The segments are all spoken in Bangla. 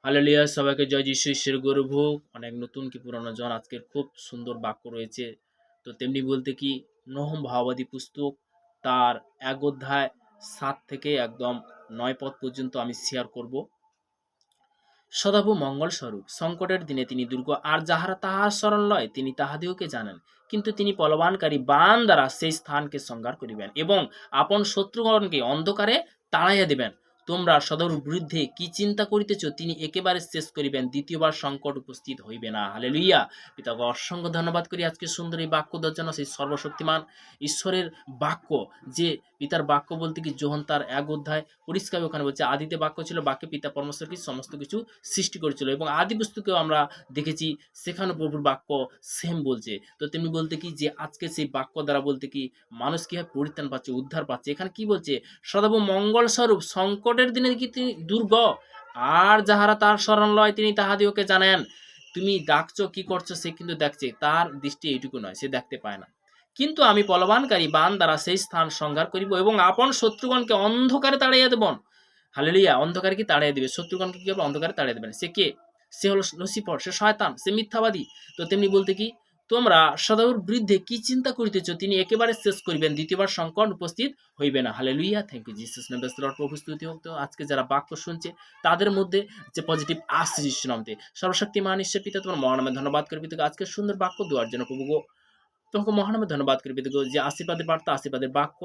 হালেলুয়া, সবাইকে জয় যিশু ঈশ্বর গৌরব হোক। অনেক নতুন কি পুরানো জন আজকের খুব সুন্দর বাক্য রয়েছে। তো তেমনি বলতে কি নহম ভাওবাদী পুস্তক তার ১ অধ্যায় ৭ থেকে একদম ৯ পদ পর্যন্ত আমি শেয়ার করব। সদাপ্রভু মঙ্গল স্বরূপ সংকটের দিনে তিনি দুর্গ, আর যাহারা তাহার শরণ লয় তিনি তাহাদিওকে জানেন। কিন্তু তিনি বলবানকারী বাণ দ্বারা সেই স্থানকে সংহার করিবেন এবং আপন শত্রুগণকে অন্ধকারে তাড়াইয়া দিবেন। তোমরা সদরুর বিরুদ্ধে কি চিন্তা করিতেছ, তিনি একেবারে শেষ করিবেন, দ্বিতীয়বার সংকট উপস্থিত হইবে না। হালেলুইয়া। পিতাকে অসংখ্য ধন্যবাদ করি আজকে সুন্দর এই বাক্য দেওয়ার জন্য। সেই সর্বশক্তিমান ঈশ্বরের বাক্য, যে পিতার বাক্য বলতে কি যোহন তার ১ অধ্যায় পরিষ্কার ওখানে বলছে, আদিতে বাক্য ছিল, বাক্যে পিতা পরমেশ্বর কি সমস্ত কিছু সৃষ্টি করেছিল, এবং আদি পুস্তকেও আমরা দেখেছি সেখানে প্রভুর বাক্য সেম বলছে। তো তেমনি বলতে কি যে আজকে সেই বাক্য দ্বারা বলতে কি মানুষ কিভাবে পরিত্রাণ পাচ্ছে, উদ্ধার পাচ্ছে। এখানে কি বলছে, সদাপ্রভু মঙ্গল স্বরূপ সংকটের দিনে কি তিনি দুর্গ, আর যাহারা তার শরণ লয় তিনি তাহাদিওকে জানেন। তুমি ডাকছো, কি করছো, সে কিন্তু দেখছে, তার দৃষ্টি এইটুকু নয়, সে দেখতে পায় না। কিন্তু আমি বলবানকারী বাণ দ্বারা সেই স্থান সংহার করিব এবং আপন শত্রুগণকে অন্ধকারে তাড়াইয়া দেব। হালেলুয়া। অন্ধকারে কি তাড়িয়ে দিবে, শত্রুগণকে কি হবে, অন্ধকারে তাড়িয়ে দেবেন। সে কে? সে হলো লুসিফর, সে শয়তান, সে মিথ্যাবাদী। তো তেমনি বলতে কি তোমরা সদাউর বিরুদ্ধে কি চিন্তা করিতেছ, তিনি একেবারে শেষ করিবেন, দ্বিতীয়বার সংকট উপস্থিত হইবে না। Hallelujah. Thank you Jesus name. Best Lord, প্রভু স্তুতি হোক। তো আজকে যারা বাক্য শুনছে তাদের মধ্যে যে পজিটিভ আসছে যিশু নামে। সর্বশক্তিমান ঈশ্বর পিতা তোমার মহানামে ধন্যবাদ করবি তো আজকে সুন্দর বাক্য দেওয়ার জন্য প্রভু গো। তোমাকে মহানামে ধন্যবাদ করি পিতাগো, যে আশীর্বাদের বার্তা, আশীর্বাদের বাক্য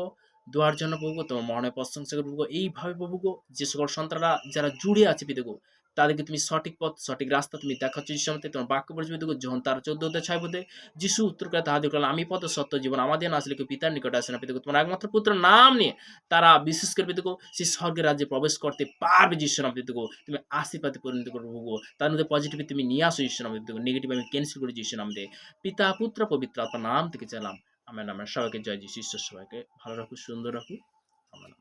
দেওয়ার জন্য প্রভু তোমার মহানামে প্রশংসা করি প্রভু। এইভাবে প্রভু গো, যে সকল সন্তানরা যারা জুড়ে আছে পিতাগো, তাদেরকে তুমি সঠিক পথ সঠিক রাস্তা তুমি দেখাচ্ছ যিশু নামে। তোমার বাক্য পড়ছে পিতাগো, যখন তার 14 অধ্যায় 6 পদে যিশু উত্তর করে তাহাদের বললেন, আমি পথ সত্য জীবন, আমাদের না আসলে কেউ পিতার নিকটে আসে না। পিতাগো তোমার একমাত্র পুত্রের নাম নিয়ে তারা বিশেষ করে পিতাগো সেই স্বর্গের রাজ্যে প্রবেশ করতে পারবে যিশু নামে। পিতাগো তুমি আশীর্বাদে পরিণত করো প্রভু, তার মধ্যে পজিটিভ তুমি নিয়ে আসো যিশু নামে। পিতাগো নেগেটিভ আমি ক্যান্সেল করি যিশু নামে। পিতা পুত্র পবিত্র আত্মার নাম থেকে চালাম, আমেন। আমরা সবাইকে জয় যিশু। ঈশ্বর সবাইকে ভালো রাখুক, সুন্দর রাখুক। আমেন।